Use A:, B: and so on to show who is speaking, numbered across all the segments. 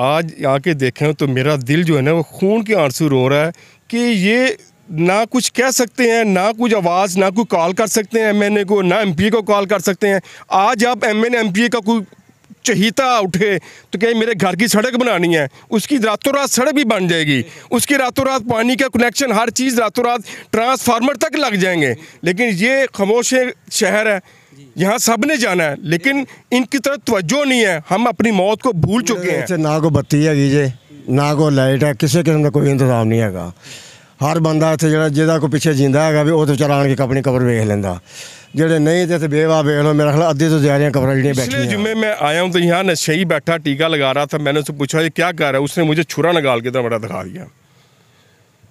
A: आज आके देखें तो मेरा दिल जो है ना वो खून के आंसू रो रहा है कि ये ना कुछ कह सकते हैं, ना कुछ आवाज़, ना कोई कॉल कर सकते हैं एमएनए को, ना एमपी को कॉल कर सकते हैं। आज आप एमएनए एमपी का कोई चहीता उठे तो क्या मेरे घर की सड़क बनानी है, उसकी रातों रात सड़क भी बन जाएगी, उसकी रातों रात पानी का कनेक्शन, हर चीज़ रातों रात ट्रांसफार्मर तक लग जाएंगे। लेकिन ये खामोश शहर है, यहाँ सब ने जाना है, लेकिन इनकी तरफ तवज्जो नहीं है। हम अपनी मौत को भूल चुके हैं।
B: ना को बत्ती है जे, ना को लाइट है, किसी किस्म का कोई इंतजाम नहीं है। हर बंदा इतने जिदा को पिछे जींदा है भी वो तो चला के अपनी कबर वेख लेंदा, जेडे नहीं थे बेवाह वेख लो। मेरा ख्याल अद्धी तो ज़्यादा कबर जी बैठी।
A: पिछले जुम्मे मैं आया हूँ तो यहाँ नशई बैठा टीका लगा रहा था। मैंने उससे पूछा ये क्या कर रहा है, उसने मुझे छुरा निकाल के इतना बड़ा दिखा दिया।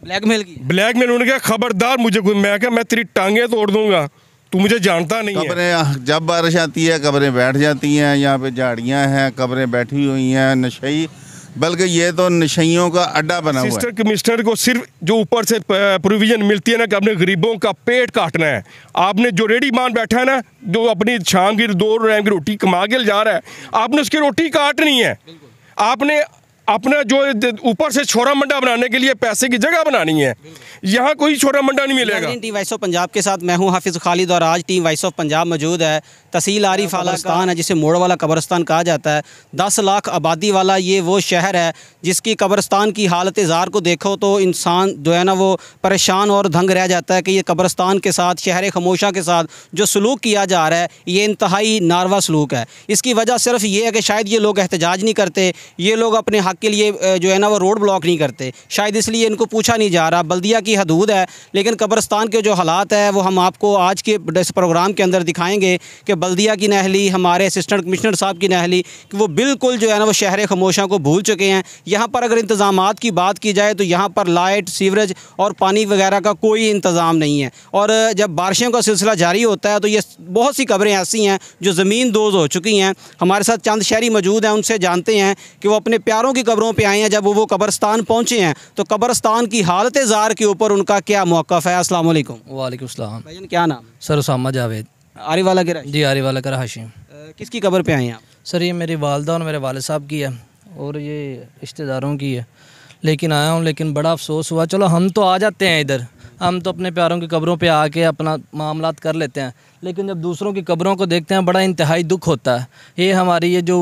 C: ब्लैकमेल की?
A: ब्लैकमेल। उन्होंने कहा खबरदार मुझे कोई, मैं क्या मैं तेरी टांगें तोड़ दूंगा, तू मुझे जानता नहीं है।
D: कब्रें जब बारिश आती है कब्रें बैठ जाती हैं, यहाँ पे झाड़ियाँ हैं, कब्रें बैठी हुई हैं, नशई, बल्कि ये तो नशइयों का अड्डा बना हुआ है।
A: सिस्टर कमिश्नर को सिर्फ जो ऊपर से प्रोविजन मिलती है ना कि अपने गरीबों का पेट काटना है। आपने जो रेडी मान बैठा है ना, जो अपनी शाम की 2 टाइम की रोटी कमा के जा रहा है, आपने उसकी रोटी काटनी है। आपने अपना जो ऊपर से छोरा मंडा बनाने के लिए पैसे की जगह बनानी है। यहाँ कोई छोरा मंडा नहीं मिलेगा।
C: टीम वॉइस ऑफ पंजाब के साथ मैं हूँ हाफिज़ खालिद और आज टीम वॉइस ऑफ पंजाब मौजूद है। तहसील आरिफ कब्रिस्तान है जिसे मोड़ वाला कब्रिस्तान कहा जाता है। 10 लाख आबादी वाला ये वो शहर है जिसकी कब्रिस्तान की हालत ज़ार को देखो तो इंसान जो है ना वो परेशान और दंग रह जाता है कि ये कब्रिस्तान के साथ, शहर खामोशा के साथ जो सलूक किया जा रहा है ये इंतहाई नारवा सलूक है। इसकी वजह सिर्फ ये है कि शायद ये लोग एहतजाज नहीं करते, ये लोग अपने हक़ के लिए जो है ना वो रोड ब्लॉक नहीं करते, शायद इसलिए इनको पूछा नहीं जा रहा। बल्दिया की हदूद है, लेकिन कब्रिस्तान के जो हालात है वो हम आपको आज के इस प्रोग्राम के अंदर दिखाएंगे कि बल्दिया की नहली, हमारे असिस्टेंट कमिश्नर साहब की नहली, कि वो बिल्कुल जो है ना वो शहर खामोशा को भूल चुके हैं। यहाँ पर अगर इंतज़ामात की बात की जाए तो यहाँ पर लाइट, सीवरेज और पानी वगैरह का कोई इंतज़ाम नहीं है। और जब बारिशों का सिलसिला जारी होता है तो ये बहुत सी कब्रें ऐसी हैं जो ज़मीन दोज़ हो चुकी हैं। हमारे साथ चंद शहरी मौजूद हैं, उनसे जानते हैं कि वो अपने प्यारों की कब्रों पर आए हैं। जब वो कब्रिस्तान पहुँचे हैं तो कब्रिस्तान की हालत ज़ार के ऊपर उनका क्या मौक़िफ़ है। अस्सलाम वालेकुम।
E: वालेकुम सलाम।
C: भाईजान क्या नाम?
E: सर उसामा जावेद।
C: आरी वाला के
E: जी आरी वाला का हाशिम।
C: किसकी कब्र पे आए हैं आप?
E: सर ये मेरी वालदा और मेरे वाले साहब की है और ये रिश्तेदारों की है, लेकिन आया हूँ। लेकिन बड़ा अफसोस हुआ। चलो हम तो आ जाते हैं इधर, हम तो अपने प्यारों की कब्रों पे आके अपना मामलात कर लेते हैं, लेकिन जब दूसरों की कब्रों को देखते हैं बड़ा इंतहाई दुख होता है। ये हमारी ये जो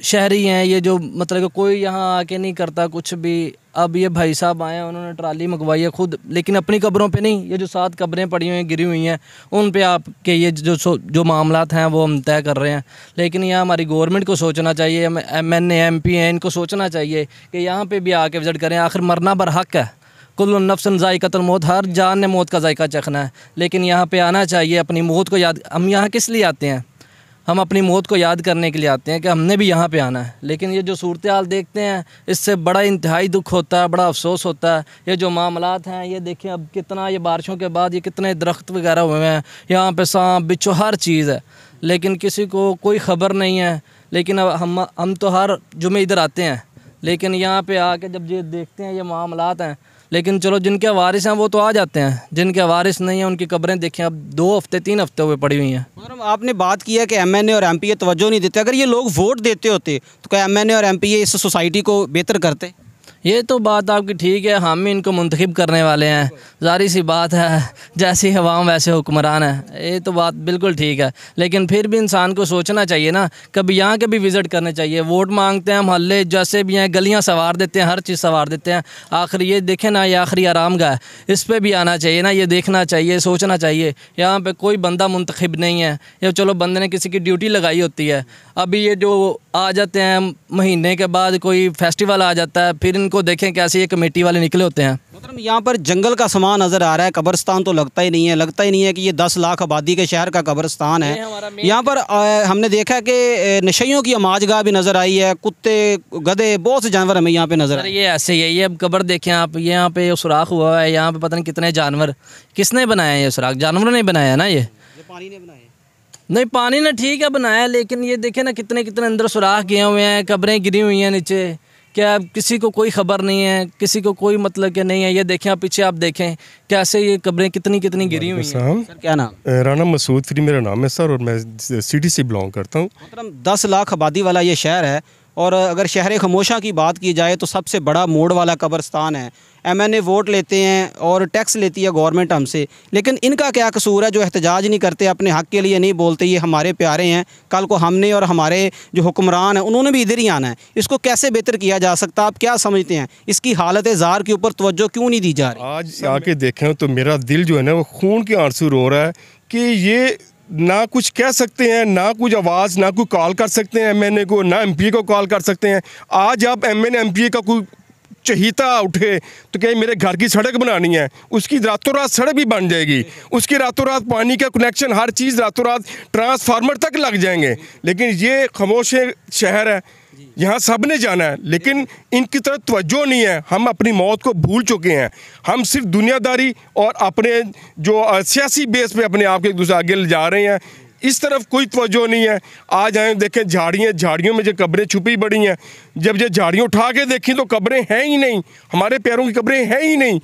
E: शहरी हैं, ये जो मतलब कि कोई यहाँ आके नहीं करता कुछ भी। अब ये भाई साहब आए हैं, उन्होंने ट्राली मंगवाई है खुद, लेकिन अपनी कब्रों पे नहीं। ये जो 7 कब्रें पड़ी हुई हैं, गिरी हुई हैं, उन पे आपके ये जो मामलात हैं वो हम तय कर रहे हैं। लेकिन यहाँ हमारी गवर्नमेंट को सोचना चाहिए, एमएनए एमपी हैं, इनको सोचना चाहिए कि यहाँ पे भी आके विज़िट करें। आखिर मरना बरहक है, कुल्लु नफ्सन ज़ाइक़तुल मौत, हर जान ने मौत का जायका चखना है। लेकिन यहाँ पे आना चाहिए, अपनी मौत को याद। हम यहाँ किस लिए आते हैं? हम अपनी मौत को याद करने के लिए आते हैं कि हमने भी यहाँ पे आना है। लेकिन ये जो सूरत हाल देखते हैं इससे बड़ा इंतहाई दुख होता है, बड़ा अफसोस होता है। ये जो मामलात हैं ये देखें, अब कितना ये बारिशों के बाद ये कितने दरख्त वगैरह हुए हैं, यहाँ पे सांप बिच्छू हर चीज़ है, लेकिन किसी को कोई ख़बर नहीं है। लेकिन अब हम तो हर जुमे इधर आते हैं, लेकिन यहाँ पे आके जब ये देखते हैं ये मामलात हैं। लेकिन चलो जिनके वारिस हैं वो तो आ जाते हैं, जिनके वारिस नहीं हैं उनकी कब्रें देखें अब 2 हफ्ते 3 हफ्ते हुए पड़ी हुई हैं।
C: मगर आपने बात की है कि एमएनए और एमपी तवज्जो नहीं देते। अगर ये लोग वोट देते होते तो क्या एमएनए और एमपी इस सोसाइटी को बेहतर करते?
E: ये तो बात आपकी ठीक है, हम ही इनको मुंतखब करने वाले हैं, ज़ाहिर सी बात है, जैसी हवाम वैसे हुक्मरान है। ये तो बात बिल्कुल ठीक है, लेकिन फिर भी इंसान को सोचना चाहिए ना, कभी यहाँ के भी विज़िट करने चाहिए। वोट मांगते हैं, मोहल्ले जैसे भी हैं, गलियाँ संवार देते हैं, हर चीज़ संवार देते हैं। आखिर ये देखें ना, ये आखिरी आराम गाह है, इस पर भी आना चाहिए ना, ये देखना चाहिए, सोचना चाहिए। यहाँ पर कोई बंदा मुंतखब नहीं है, या चलो बंदे ने किसी की ड्यूटी लगाई होती है। अभी ये जो आ जाते हैं महीने के बाद कोई फेस्टिवल आ जाता है, फिर इनको देखें कैसे ये कमेटी वाले निकले होते हैं।
C: मतलब यहाँ पर जंगल का सामान नज़र आ रहा है, कब्रिस्तान तो लगता ही नहीं है। लगता ही नहीं है कि ये 10 लाख आबादी के शहर का कब्रिस्तान है। यहाँ पर हमने देखा कि नशइयों की अमाजगाह भी नज़र आई है, कुत्ते, गधे, बहुत से जानवर हमें यहाँ पे नज़र आए।
E: ये ऐसे ही है, अब कब्र देखें आप, यहाँ पे सुराख हुआ है, यहाँ पे पता नहीं कितने जानवर। किसने बनाया है ये सुराख? जानवरों ने बनाया ना। ये
C: पानी ने बनाया
E: नहीं, पानी ने ठीक है बनाया, लेकिन ये देखें ना कितने कितने अंदर सुराख किए हुए हैं, कब्रें गिरी हुई हैं नीचे। क्या किसी को कोई ख़बर नहीं है, किसी को कोई मतलब कि नहीं है। ये देखें आप पीछे, आप देखें कैसे ये कब्रें कितनी कितनी गिरी हुई हैं।
C: सर क्या नाम?
A: राना मसूद फ्री मेरा नाम है सर, और मैं सिटी से बिलोंग करता हूँ।
C: मतलब 10 लाख आबादी वाला ये शहर है और अगर शहर खमोशा की बात की जाए तो सबसे बड़ा मोड़ वाला कब्रिस्तान है। MNA वोट लेते हैं और टैक्स लेती है गवर्नमेंट हमसे, लेकिन इनका क्या कसूर है जो एहतजाज नहीं करते, अपने हक़ के लिए नहीं बोलते? ये हमारे प्यारे हैं, कल को हमने और हमारे जो हुक्मरान हैं उन्होंने भी इधर ही आना है। इसको कैसे बेहतर किया जा सकता है? आप क्या समझते हैं? इसकी हालत ज़ार के ऊपर तवज्जो क्यों नहीं दी जा रही?
A: आज आके देखें तो मेरा दिल जो है ना वो खून के आंसू रो रहा है कि ये ना कुछ कह सकते हैं, ना कुछ आवाज़, ना कोई कॉल कर सकते हैं MNA को, ना MP को कॉल कर सकते हैं। आज आप MNA MP का कोई चहीता उठे तो क्या मेरे घर की सड़क बनानी है, उसकी रातों रात सड़क भी बन जाएगी, उसकी रातों रात पानी का कनेक्शन, हर चीज़ रातों रात ट्रांसफार्मर तक लग जाएंगे। लेकिन ये खामोश शहर है, यहाँ सब ने जाना है, लेकिन इनकी तरफ तवज्जो नहीं है। हम अपनी मौत को भूल चुके हैं। हम सिर्फ दुनियादारी और अपने जो सियासी बेस पे अपने आप के एक दूसरे आगे ले जा रहे हैं, इस तरफ कोई तवज्जो नहीं है। आज आए देखें झाड़ियों में जो कब्रें छुपी पड़ी हैं, जब ये झाड़ियाँ उठा के देखी तो कब्रें हैं ही नहीं, हमारे पैरों की कब्रें हैं ही नहीं।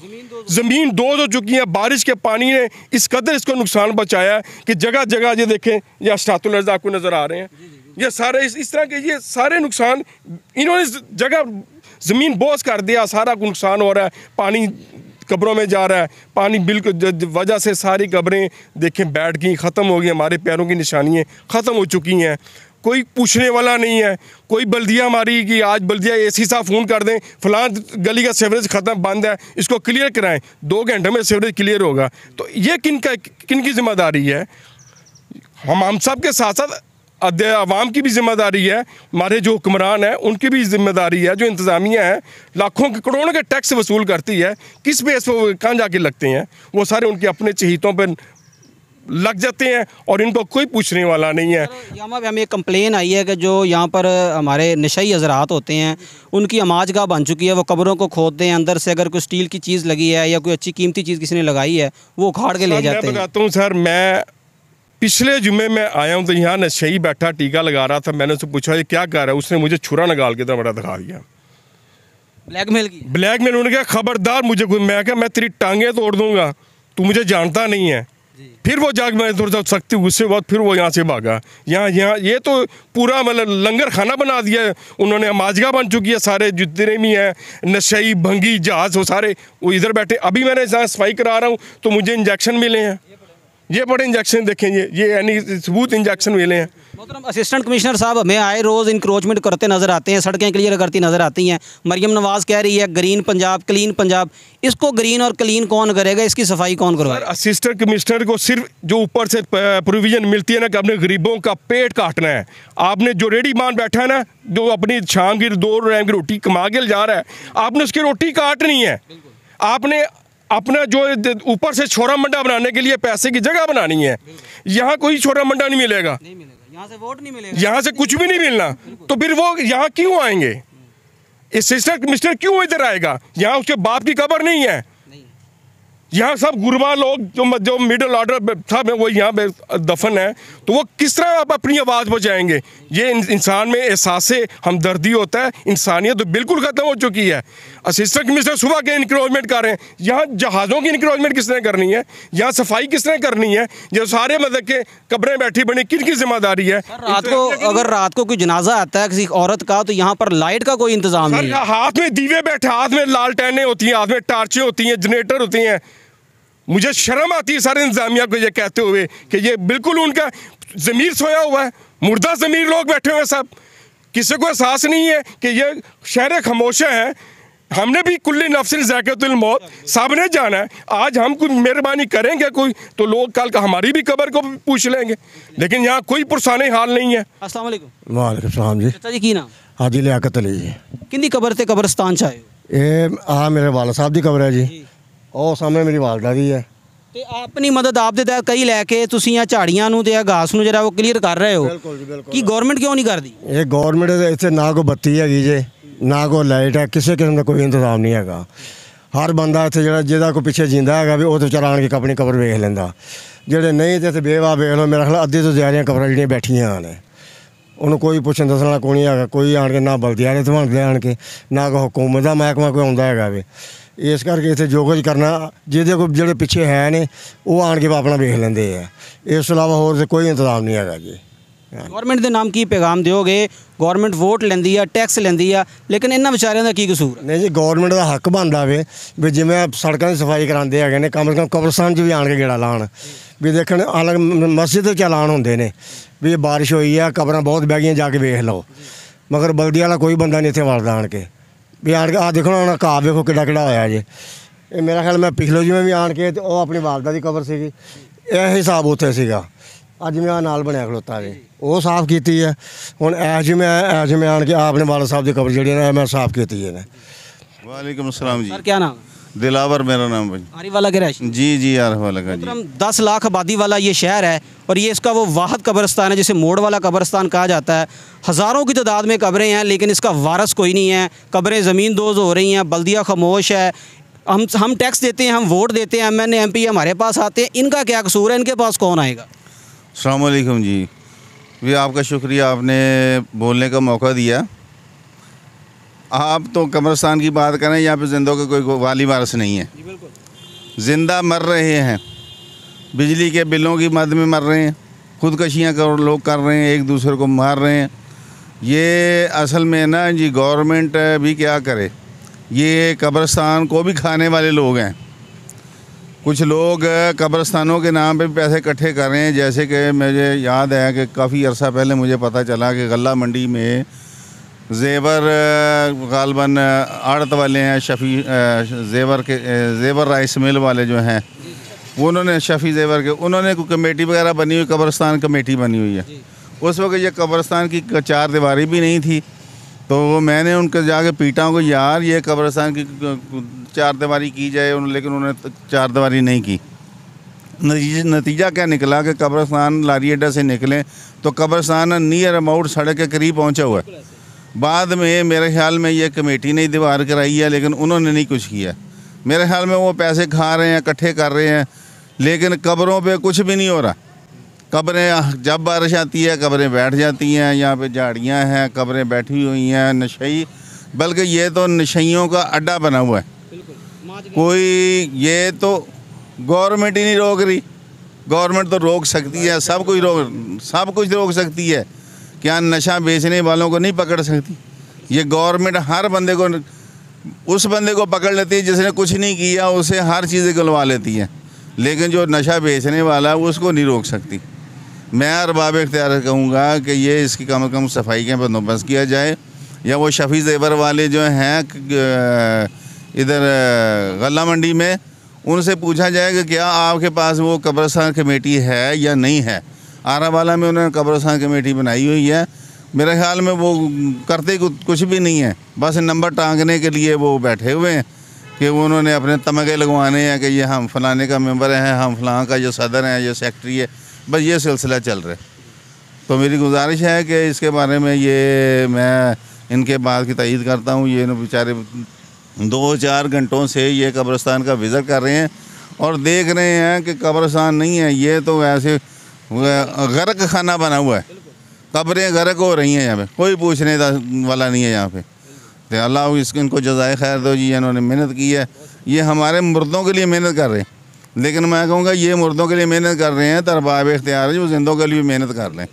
A: ज़मीन दोज़ हो चुकी है। बारिश के पानी ने इस कदर इसको नुकसान पहुँचाया कि जगह जगह ये देखें, ये अशरातुल अर्ज़ आपको नज़र आ रहे हैं, ये सारे इस तरह के ये सारे नुकसान इन्होंने जगह ज़मीन बोझ कर दिया, सारा नुकसान हो रहा है। पानी कब्रों में जा रहा है, पानी बिल्कुल वजह से सारी कब्रें देखें बैठ गई, ख़त्म हो गई, हमारे पैरों की निशानियाँ ख़त्म हो चुकी हैं। कोई पूछने वाला नहीं है। कोई बल्दिया हमारी कि आज बल्दिया AC साहब फ़ोन कर दें फ़लाँ गली का सीवरेज ख़त्म बंद है, इसको क्लियर कराएं, 2 घंटे में सीवरेज क्लियर होगा। तो ये किन की ज़िम्मेदारी है? हम सब के साथ साथ अवाम की भी जिम्मेदारी है, हमारे जो हुक्मरान हैं उनकी भी जिम्मेदारी है, जो इंतज़ामिया है लाखों के करोड़ों के टैक्स वसूल करती है, किस बेस पर वो कहाँ जाके लगते हैं? वो सारे उनके अपने चहीतों पर लग जाते हैं और इनको कोई पूछने वाला नहीं है।
C: यहाँ पे हमें एक कंप्लेन आई है कि जो यहाँ पर हमारे नशई हजरात होते हैं उनकी अमाजगाह बन चुकी है, वो कब्रों को खोदते हैं, अंदर से अगर कोई स्टील की चीज़ लगी है या कोई अच्छी कीमती चीज़ किसी ने लगाई है वो उखाड़ के ले जाते हैं।
A: मैं बताता हूँ सर, मैं पिछले जुम्मे में आया हूँ तो यहाँ नशई बैठा टीका लगा रहा था। मैंने उससे पूछा ये क्या कर रहा है? उसने मुझे छुरा निकाल के बड़ा दिखा दिया,
C: ब्लैकमेल की।
A: ब्लैकमेल। उन्होंने कहा खबरदार मुझे कोई, मैं क्या मैं तेरी टांगें तोड़ दूंगा, तू मुझे जानता नहीं है। फिर वो जाग मैं थोड़ा सा सख्ती गुस्से बाद फिर वो यहाँ से भागा। यहाँ ये तो पूरा मतलब लंगर खाना बना दिया है उन्होंने। अमाजगाह बन चुकी है, सारे जितने भी हैं नशई भंगी जहाज़ वो सारे वो इधर बैठे। अभी मैंने जहाँ सफाई करा रहा हूँ तो मुझे इंजेक्शन मिले हैं, ये बड़े इंजेक्शन देखें, ये यानी सबूत इंजेक्शन मिले हैं।
C: मोहतरम असिस्टेंट कमिश्नर साहब, हमें आए रोज़ इंक्रोचमेंट करते नज़र आते हैं, सड़कें क्लियर करती नज़र आती हैं। मरियम नवाज़ कह रही है ग्रीन पंजाब क्लीन पंजाब, इसको ग्रीन और क्लीन कौन करेगा? इसकी सफाई कौन करवाएगा?
A: असिस्टेंट कमिश्नर को सिर्फ जो ऊपर से प्रोविजन मिलती है ना कि अपने गरीबों का पेट काटना है। आपने जो रेडी मान बैठा है ना, जो अपनी शाम की 2 टाइम की रोटी कमा के जा रहा है, आपने उसकी रोटी काटनी है। आपने अपना जो ऊपर से छोरा मंडा बनाने के लिए पैसे की जगह बनानी है। यहाँ कोई छोरा मंडा नहीं मिलेगा,
C: यहाँ से वोट नहीं मिलेगा,
A: यहाँ से कुछ भी नहीं मिलना। तो फिर वो यहाँ क्यों आएंगे? असिस्टेंट कमिश्नर क्यों इधर आएगा? यहाँ उसके बाप की कब्र नहीं है। यहाँ सब गुरबा लोग जो मिडिल ऑर्डर था वो यहाँ पे दफन है, तो वो किस तरह आप अपनी आवाज़ बजाएंगे? ये इंसान में एहसास हमदर्दी होता है, इंसानियत तो बिल्कुल ख़त्म हो चुकी है। असिस्टेंट कमिश्नर सुबह के इंक्रोचमेंट कर रहे हैं, यहाँ जहाज़ों की इंक्रोचमेंट किसने करनी है? यहाँ सफाई किसने करनी है? जो सारे मतलब के कब्रें बैठी बनी, किनकी जिम्मेदारी है?
C: रात को अगर रात को कोई जनाजा आता है किसी औरत का तो यहाँ पर लाइट का कोई इंतजाम नहीं है।
A: हाथ में दीवे बैठे, हाथ में लालटेनें होती हैं, हाथ में टार्चें होती हैं, जनरेटर होती हैं। मुझे शर्म आती है सारे इंतजामिया को ये कहते हुए कि ये बिल्कुल उनका ज़मीर सोया हुआ है, मुर्दा ज़मीर लोग बैठे हुए हैं सब। किसी को एहसास नहीं है कि ये शहर खामोशा है। हमने भी कुल्ली नफ्सिन ज़ायक़तुल मौत, सब ने जाना है। आज हम कुछ मेहरबानी करेंगे कोई तो लोग कल का हमारी भी कब्र को पूछ लेंगे, लेकिन यहाँ कोई पुरसाने हाल नहीं है।
C: अस्सलाम वालेकुम।
B: वालेकुम सलाम जी।
C: चाचा जी की नाम?
B: हाजी लियाकत अली जी।
C: किंदी कब्र ते कब्रिस्तान च आए हो?
B: ये मेरे वाला साहब की कब्र है जी, और सामने मेरी वालदा दी है।
C: ਤੇ ਆਪਣੀ ਮਦਦ ਆਪ ਦੇ ਤਹਿਤ ਕਈ ਲੈ ਕੇ ਤੁਸੀਂ ਆ ਝਾੜੀਆਂ ਨੂੰ ਤੇ ਆ ਘਾਸ ਨੂੰ ਜਿਹੜਾ ਉਹ ਕਲੀਅਰ ਕਰ ਰਹੇ ਹੋ।
B: ਬਿਲਕੁਲ ਜੀ ਬਿਲਕੁਲ।
C: ਕੀ ਗਵਰਨਮੈਂਟ ਕਿਉਂ ਨਹੀਂ ਕਰਦੀ?
B: ਇਹ ਗਵਰਨਮੈਂਟ ਦੇ ਇੱਥੇ ਨਾ ਕੋਈ ਬੱਤੀ ਹੈਗੀ ਜੇ, ਨਾ ਕੋਈ ਲਾਈਟ ਹੈ, ਕਿਸੇ ਕਿਸਮ ਦਾ ਕੋਈ ਇੰਤਜ਼ਾਮ ਨਹੀਂ ਹੈਗਾ। ਹਰ ਬੰਦਾ ਇੱਥੇ ਜਿਹਦਾ ਕੋਈ ਪਿੱਛੇ ਜਿੰਦਾ ਹੈਗਾ ਵੀ ਉਹ ਤਾਂ ਵਿਚਾਰਾ ਆਣ ਕੇ ਆਪਣੀ ਕਬਰ ਵੇਖ ਲੈਂਦਾ। ਜਿਹੜੇ ਨਹੀਂ ਤੇ ਇੱਥੇ ਬੇਵਾ ਵੇਖ ਲਓ, ਮੇਰਾ ਖਿਆਲ ਅੱਧੇ ਤੋਂ ਜ਼ਿਆਦਾ ਕਬਰਾਂ ਜਿਹੜੀਆਂ ਬੈਠੀਆਂ ਨੇ, ਉਹਨੂੰ ਕੋਈ ਪੁੱਛਣ ਦੱਸਣ ਵਾਲਾ ਕੋਈ ਨਹੀਂ ਹੈਗਾ। ਕੋਈ ਆਣ ਕੇ ਨਾ ਬਲਦੀਆਂ ਨੇ ਧਵਾਉਂਦੇ ਆਣ ਕੇ, ਨਾ ਕੋਈ ਹੁਕੂਮਤ ਦਾ ਮਹਿਕਮਾ ਕੋਈ ਆਉਂਦਾ ਹੈਗਾ ਵੇ। ਇਸ ਕਰਕੇ ਇੱਥੇ ਜੋ ਕੁਝ ਕਰਨਾ ਜਿਹਦੇ ਕੋਲ ਜਿਹੜੇ ਪਿੱਛੇ ਹੈ ਨੇ ਉਹ ਆਣ ਕੇ ਆਪਣਾ ਵੇਖ ਲੈਂਦੇ ਆ। ਇਸ ਤੋਂ ਇਲਾਵਾ ਹੋਰ ਤੇ ਕੋਈ ਇੰਤਜ਼ਾਮ ਨਹੀਂ ਹੈਗਾ ਜੀ।
C: गवर्नमेंट के नाम की पैगाम दोगे? गवर्नमेंट वोट लेंदी है, टैक्स लेंदी है, लेकिन इन्होंने बेचारियों का की कसूर है?
B: नहीं जी, गवर्नमेंट का हक बनता वे भी जिवें सड़कों की सफाई कराते हैं कम से कम कब्रस्तान भी आन के गेड़ा लाण भी देखण। हालांकि मस्जिद चलान होंदे ने भी बारिश हुई है, कब्रां बहुत बह गई, जाके वेख लो, मगर बगड़ी वाला कोई बंदा नहीं इत्थे वड़दा आन के भी आन के आ देखो ना घाह वेखो किड्डा किड्डा होया जे। ये मेरा ख्याल मैं पिछले जिमें भी आन के ते ओह अपनी वालदा दी कबर सीगी, यह हिसाब उत्थे सीगा। अज मैं नाल बनया खलोता जे वो साफ की है। हुण ऐश जिमें आन के अपने वालद साहब की कबर जी मैं साफ की है।
D: वालेकुम अस्सलाम जी।
C: सर क्या नाम है?
D: दिलावर मेरा नाम भाई।
C: आरिफ वाला के रैश?
D: जी जी, आरिफ वाला का जी।
C: 10 लाख आबादी वाला ये शहर है और ये इसका वो वाहद कब्रस्तान है जिसे मोड़ वाला कब्रस्तान कहा जाता है। हज़ारों की तादाद में कब्रें हैं लेकिन इसका वारस कोई नहीं है। कब्रें ज़मीन दोज हो रही हैं, बल्दिया खामोश है। हम टैक्स देते हैं, हम वोट देते हैं, MNA MP हमारे पास आते हैं, इनका क्या कसूर है? इनके पास कौन आएगा?
D: अस्सलाम वालेकुम जी। भी आपका शुक्रिया, आपने बोलने का मौका दिया। आप तो कब्रस्तान की बात करें, यहाँ पे जिंदों का कोई वाली वारस नहीं है। ज़िंदा मर रहे हैं, बिजली के बिलों की मद में मर रहे हैं, खुदकशियाँ लोग कर रहे हैं, एक दूसरे को मार रहे हैं। ये असल में ना जी गवर्नमेंट भी क्या करे, ये कब्रस्तान को भी खाने वाले लोग हैं। कुछ लोग कब्रस्तानों के नाम पे पैसे इकट्ठे कर रहे हैं। जैसे कि मुझे याद है कि काफ़ी अर्सा पहले मुझे पता चला कि गल्ला मंडी में ज़ेवर गालबन आड़त वाले हैं, ज़ेवर राइस मिल वाले जो हैं, उन्होंने शफ़ी ज़ेवर के उन्होंने कोई कमेटी वगैरह बनी हुई, कब्रस्तान कमेटी बनी हुई है। उस वक्त ये कब्रस्तान की 4 दीवारी भी नहीं थी, तो मैंने उनको जाके पीटा को, यार ये कब्रस्तान की 4 दीवारी की जाए, लेकिन उन्होंने 4 दीवारी नहीं की। नतीजा क्या निकला कि कब्रस्तान लारी अड्डा से निकले तो कब्रस्तान नियर अबाउट सड़क के करीब पहुंचा हुआ है। बाद में मेरे ख्याल में ये कमेटी ने दीवार कराई है, लेकिन उन्होंने नहीं कुछ किया। मेरे ख्याल में वो पैसे खा रहे हैं, इकट्ठे कर रहे हैं, लेकिन कब्रों पे कुछ भी नहीं हो रहा। कब्रें जब बारिश आती है कब्रें बैठ जाती हैं, यहाँ पे झाड़ियाँ हैं, कब्रें बैठी हुई हैं, नशई, बल्कि ये तो नशइयों का अड्डा बना हुआ है। कोई ये तो गवर्नमेंट ही नहीं रोक रही। गवर्नमेंट तो रोक सकती है, सब कुछ रोक सकती है, क्या नशा बेचने वालों को नहीं पकड़ सकती? ये गवर्नमेंट हर बंदे को, उस बंदे को पकड़ लेती है जिसने कुछ नहीं किया, उसे हर चीज़ गलवा लेती है, लेकिन जो नशा बेचने वाला है उसको नहीं रोक सकती। मैं अरबाब इख्तियार कहूँगा कि ये इसकी कम से कम सफाई का बंदोबस्त किया जाए, या वो शफ़ी ज़ेवर वाले जो हैं इधर गल्ला मंडी में, उनसे पूछा जाए कि क्या आपके पास वो कब्रस्तान कमेटी है या नहीं है। आरावाला में उन्होंने कब्रस्तान कमेटी बनाई हुई है, मेरे ख्याल में वो करते कुछ भी नहीं है, बस नंबर टांगने के लिए वो बैठे हुए हैं कि उन्होंने अपने तमगे लगवाने हैं कि ये हम फलाने का मेंबर हैं, हम फलां का जो सदर हैं, जो सेक्रेटरी है, बस ये सिलसिला चल रहा है। तो मेरी गुजारिश है कि इसके बारे में ये मैं इनके बात की तईद करता हूँ। ये बेचारे 2-4 घंटों से ये कब्रस्तान का विज़िट कर रहे हैं और देख रहे हैं कि कब्रस्तान नहीं है, ये तो ऐसे गर्क खाना बना हुआ है। कब्रें गर्क हो रही हैं यहाँ पे, कोई पूछने वाला नहीं है यहाँ पे। तो अल्लाह इनको जज़ाए खैर दो जी, इन्होंने मेहनत की है। ये हमारे मुर्दों के लिए मेहनत कर रहे हैं, लेकिन मैं कहूँगा ये मुर्दों के लिए मेहनत कर रहे हैं तो अरबाब इख्तियार है जो जिंदों के लिए मेहनत कर लें।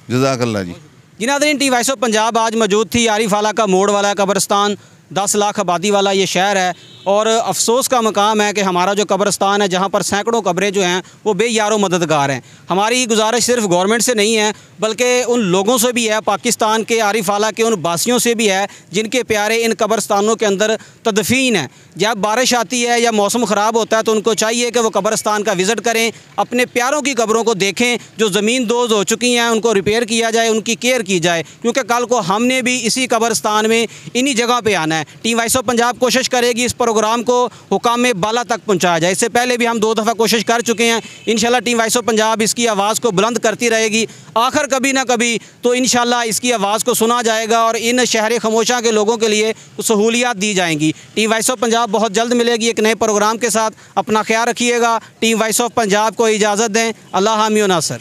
D: जज़ाकल्लाह जी।
C: नाज़रीन, टी वॉइस ऑफ पंजाब आज मौजूद थी आरिफ वाला का मोड़ वाला कब्रस्तान। 10 लाख आबादी वाला ये शहर है और अफसोस का मकाम है कि हमारा जो कब्रस्तान है, जहाँ पर सैकड़ों कब्रें जो हैं वो बेयारो मददगार हैं। हमारी गुजारिश सिर्फ गवर्नमेंट से नहीं है बल्कि उन लोगों से भी है, पाकिस्तान के आरिफ वाला के उन बासियों से भी है जिनके प्यारे इन कब्रस्तानों के अंदर तदफीन है। जब बारिश आती है या मौसम ख़राब होता है तो उनको चाहिए कि वो कब्रस्तान का विज़िट करें, अपने प्यारों की कब्रों को देखें, जो ज़मीन दोज हो चुकी हैं उनको रिपेयर किया जाए, उनकी केयर की जाए, क्योंकि कल को हमने भी इसी कब्रस्तान में इन्हीं जगह पर आना है। टीम वॉइस ऑफ पंजाब कोशिश करेगी इस प्रोग्राम को हुकाम बाला तक पहुँचाया जाए। इससे पहले भी हम 2 दफ़ा कोशिश कर चुके हैं। इंशाल्लाह टीम वॉइस ऑफ पंजाब इसकी आवाज़ को बुलंद करती रहेगी। आखिर कभी ना कभी तो इंशाल्लाह इसकी आवाज़ को सुना जाएगा और इन शहर खामोशा के लोगों के लिए सहूलियात दी जाएंगी। टीम वॉइस ऑफ पंजाब बहुत जल्द मिलेगी एक नए प्रोग्राम के साथ। अपना ख्याल रखिएगा। टीम वॉइस ऑफ पंजाब को इजाज़त दें। अल्लाह हामी व नासर।